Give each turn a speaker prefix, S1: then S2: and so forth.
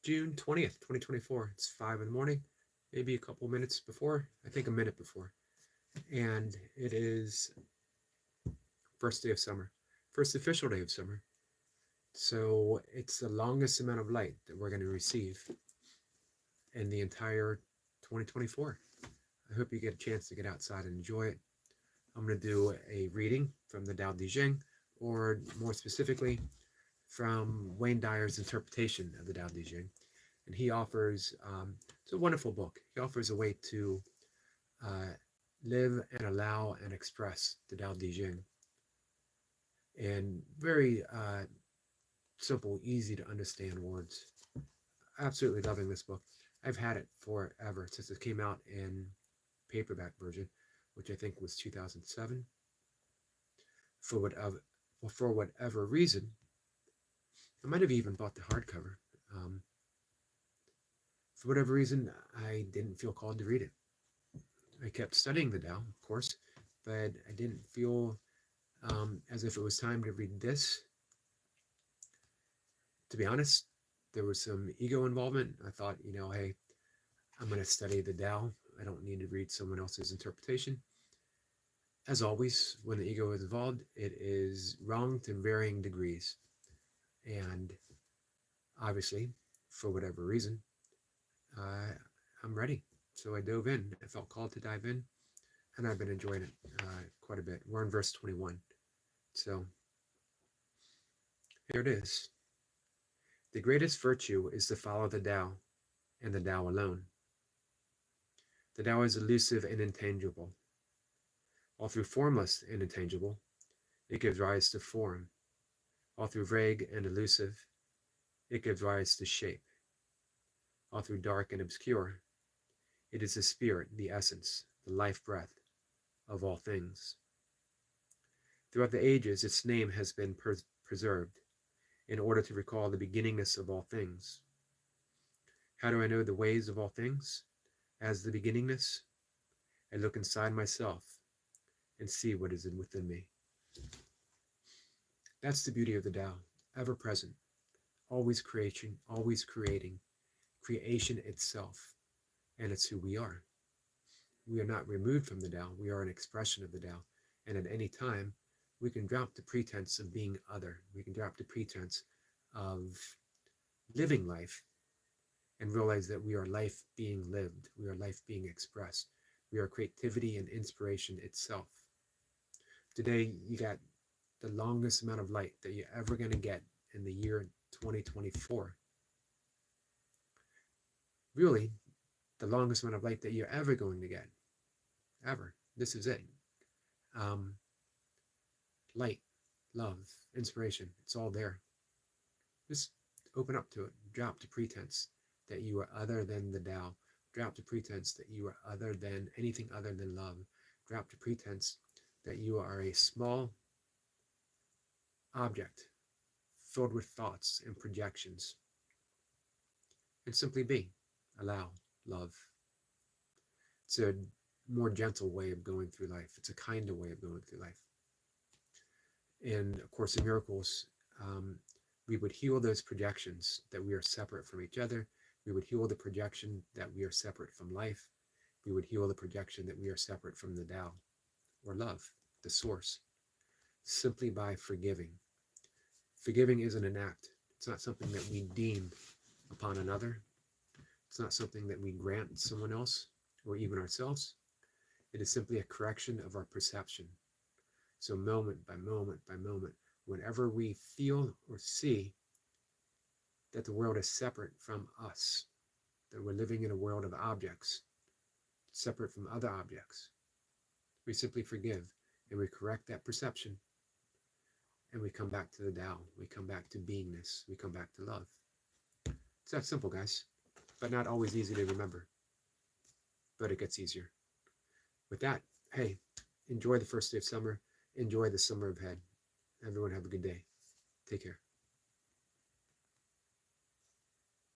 S1: June 20th, 2024. It's 5 in the morning, maybe a couple minutes before, I think a minute before. And it is first day of summer, first official day of summer. So it's the longest amount of light that we're going to receive in the entire 2024. I hope you get a chance to get outside and enjoy it. I'm going to do a reading from the Tao Te Ching, or more specifically, from Wayne Dyer's interpretation of the Tao Te Ching. And he offers, it's a wonderful book. He offers a way to live and allow and express the Tao Te Ching in very simple, easy to understand words. Absolutely loving this book. I've had it forever, since it came out in paperback version, which I think was 2007. For whatever reason, I might have even bought the hardcover. For whatever reason, I didn't feel called to read it. I kept studying the Tao, of course, but I didn't feel as if it was time to read this. To be honest, there was some ego involvement. I thought, hey, I'm going to study the Tao. I don't need to read someone else's interpretation. As always, when the ego is involved, it is wrong to varying degrees. And obviously, for whatever reason, I'm ready. So I dove in. I felt called to dive in, and I've been enjoying it quite a bit. We're in verse 21. So here it is. The greatest virtue is to follow the Tao, and the Tao alone. The Tao is elusive and intangible. All through formless and intangible, it gives rise to form. All through vague and elusive, it gives rise to shape. All through dark and obscure, it is the spirit, the essence, the life breath of all things. Throughout the ages, its name has been preserved in order to recall the beginningness of all things. How do I know the ways of all things? As the beginningness, I look inside myself and see what is within me. That's the beauty of the Tao, ever present, always creating, creation itself, and it's who we are. We are not removed from the Tao, we are an expression of the Tao, and at any time, we can drop the pretense of being other. We can drop the pretense of living life and realize that we are life being lived. We are life being expressed. We are creativity and inspiration itself. Today, you got the longest amount of light that you're ever going to get in the year 2024. Really, the longest amount of light that you're ever going to get. Ever. This is it. Light, love, inspiration, it's all there. Just open up to it. Drop the pretense that you are other than the Tao. Drop the pretense that you are other than anything other than love. Drop the pretense that you are a small object filled with thoughts and projections. And simply be. Allow. Love. It's a more gentle way of going through life. It's a kinder way of going through life. In A Course in Miracles, we would heal those projections that we are separate from each other. We would heal the projection that we are separate from life. We would heal the projection that we are separate from the Tao, or love, the source, simply by forgiving. Forgiving isn't an act. It's not something that we deem upon another. It's not something that we grant someone else or even ourselves. It is simply a correction of our perception. So moment by moment by moment, whenever we feel or see that the world is separate from us, that we're living in a world of objects, separate from other objects, we simply forgive and we correct that perception, and we come back to the Tao. We come back to beingness. We come back to love. It's that simple, guys, but not always easy to remember. But it gets easier. With that, hey, enjoy the first day of summer. Enjoy the summer ahead. Everyone have a good day. Take care.